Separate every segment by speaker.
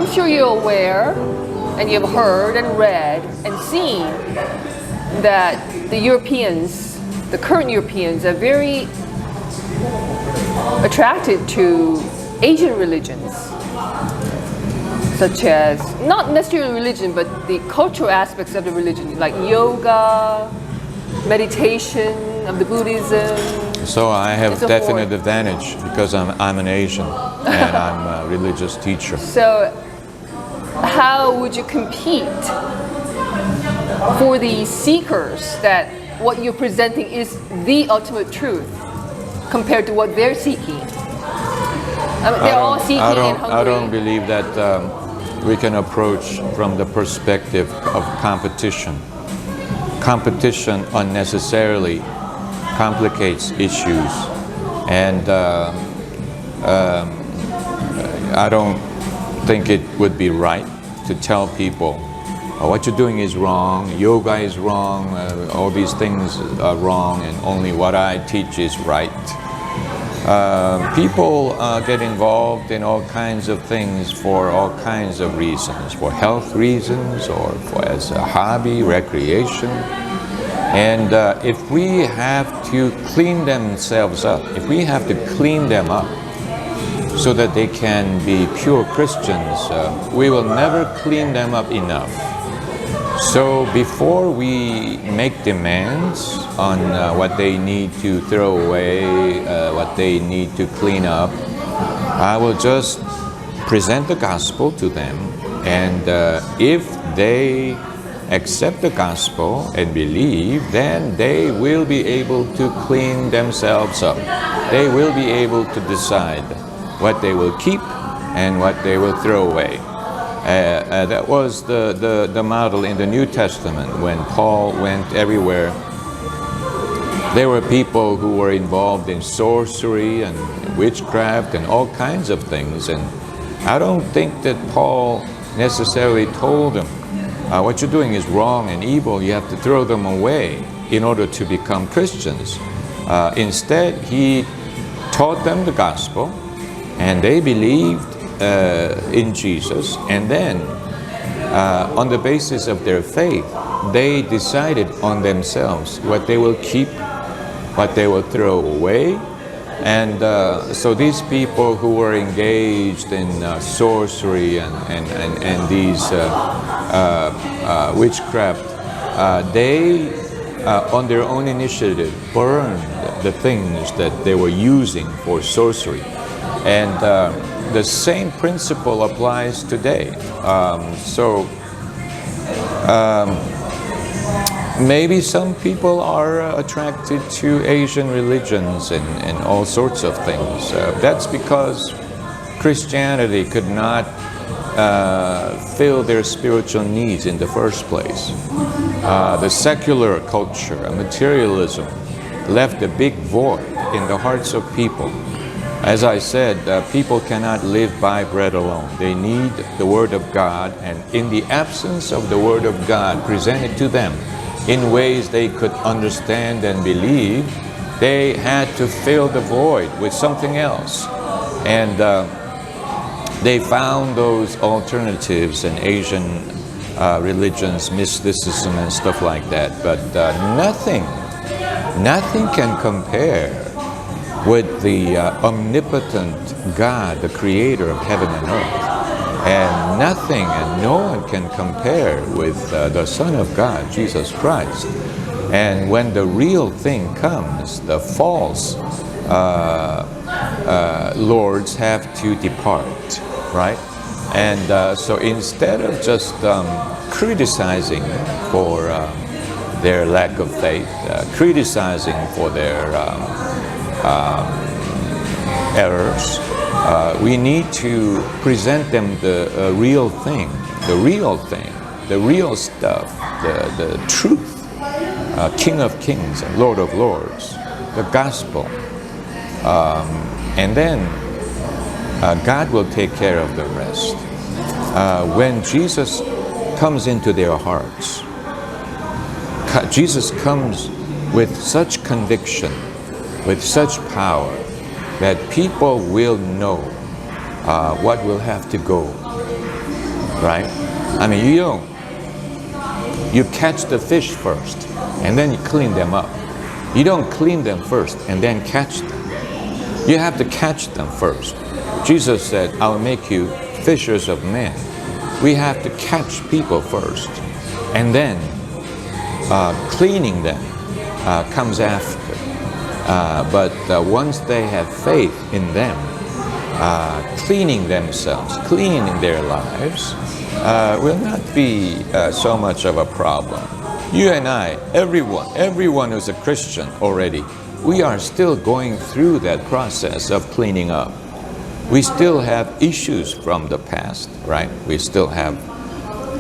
Speaker 1: I'm sure you're aware, and you've heard and read and seen that the Europeans, the current Europeans, are very attracted to Asian religions, such as, not necessarily religion, but the cultural aspects of the religion, like yoga, meditation of the Buddhism.
Speaker 2: So I have definite advantage because I'm an Asian and I'm a religious teacher.
Speaker 1: So how would you compete for the seekers that what you're presenting is the ultimate truth compared to what they're seeking? I mean, they're all seeking in Hungary.
Speaker 2: I don't believe that we can approach from the perspective of competition. Competition unnecessarily complicates issues, and I don't think it would be right to tell people, oh, what you're doing is wrong, yoga is wrong, all these things are wrong, and only what I teach is right. People get involved in all kinds of things for all kinds of reasons, for health reasons or for as a hobby, recreation. And if we have to clean themselves up, if we have to clean them up so that they can be pure Christians, we will never clean them up enough. So before we make demands on what they need to throw away, what they need to clean up, I will just present the gospel to them, and if they accept the gospel and believe, then they will be able to clean themselves up. They will be able to decide what they will keep and what they will throw away. That was the model in the New Testament when Paul went everywhere. There were people who were involved in sorcery and witchcraft and all kinds of things, and I don't think that Paul necessarily told them, what you're doing is wrong and evil, you have to throw them away in order to become Christians. Instead, he taught them the gospel, and they believed in Jesus, and then on the basis of their faith, they decided on themselves what they will keep, what they will throw away. And so these people who were engaged in sorcery and these witchcraft, they on their own initiative burned the things that they were using for sorcery. And the same principle applies today. Maybe some people are attracted to Asian religions and all sorts of things. That's because Christianity could not fill their spiritual needs in the first place. The secular culture, materialism, left a big void in the hearts of people. As I said, people cannot live by bread alone. They need the Word of God, and in the absence of the Word of God presented to them in ways they could understand and believe, they had to fill the void with something else. And they found those alternatives in Asian religions, mysticism and stuff like that. But nothing can compare with the omnipotent God, the creator of heaven and earth. And nothing and no one can compare with the Son of God, Jesus Christ. And when the real thing comes, the false lords have to depart, right? And so instead of just criticizing for their lack of faith, criticizing for their errors, we need to present them the real thing, the real stuff, the truth, King of Kings and Lord of Lords, the gospel. And then God will take care of the rest. When Jesus comes into their hearts, Jesus comes with such conviction, with such power, that people will know what will have to go right? I mean, you catch the fish first, and then you clean them up. You don't clean them first and then catch them. You have to catch them first. Jesus said, I'll make you fishers of men. We have to catch people first, and then cleaning them comes after. But once they have faith in them, cleaning themselves, cleaning their lives, will not be so much of a problem. You and I, everyone who's a Christian already, we are still going through that process of cleaning up. We still have issues from the past, right? We still have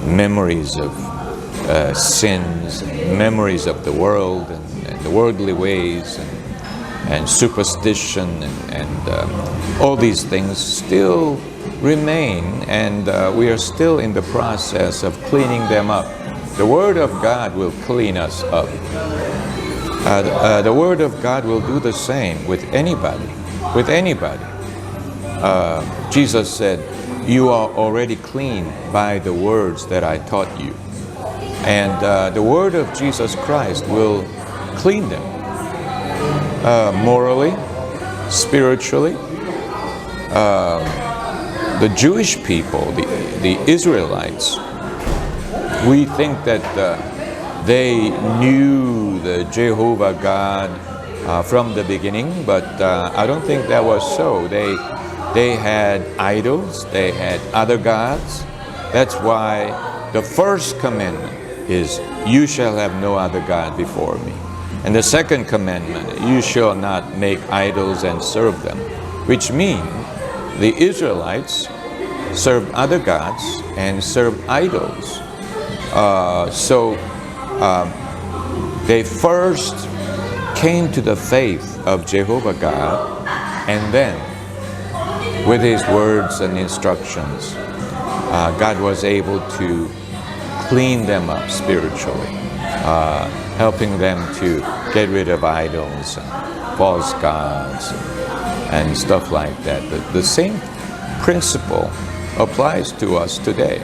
Speaker 2: memories of sins, memories of the world and the worldly ways and superstition and all these things still remain, and we are still in the process of cleaning them up. The Word of God will clean us up. The Word of God will do the same with anybody. With anybody. Jesus said, you are already clean by the words that I taught you. And the Word of Jesus Christ will clean them. Morally, spiritually. The Jewish people, the Israelites, we think that they knew the Jehovah God from the beginning, but I don't think that was so. They had idols, they had other gods. That's why the first commandment is, you shall have no other God before me. And the second commandment, you shall not make idols and serve them, which means the Israelites served other gods and served idols. They first came to the faith of Jehovah God, and then with His words and instructions, God was able to clean them up spiritually, helping them to get rid of idols and false gods and stuff like that. The same principle applies to us today.